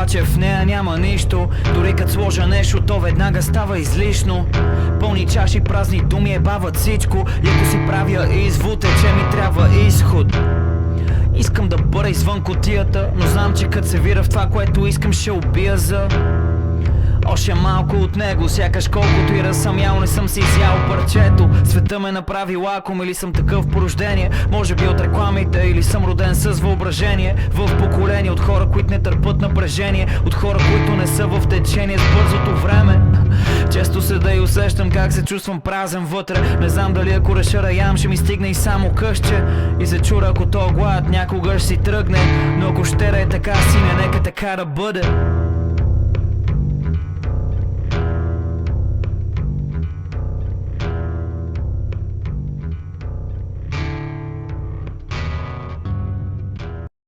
обаче в нея няма нищо. Дори като сложа нещо, то веднага става излишно. Пълни чаши, празни думи ебават всичко. И ако си правя извод е, че ми трябва изход. Искам да бъда извън кутията, но знам, че като се вира в това, което искам, ще убия за още малко от него, сякаш колкото и разсъмял, не съм си изял парчето. Света ме направи лаком или съм такъв по рождение. Може би от рекламите или съм роден с въображение. В поколение от хора, които не търпят напрежение, от хора, които не са в течение с бързото време. Често седа и усещам как се чувствам празен вътре. Не знам дали ако реша да ям, ще ми стигне и само къще. И се чура, ако то глад някога ще си тръгне. Но ако ще да е така, сине, нека така да бъде.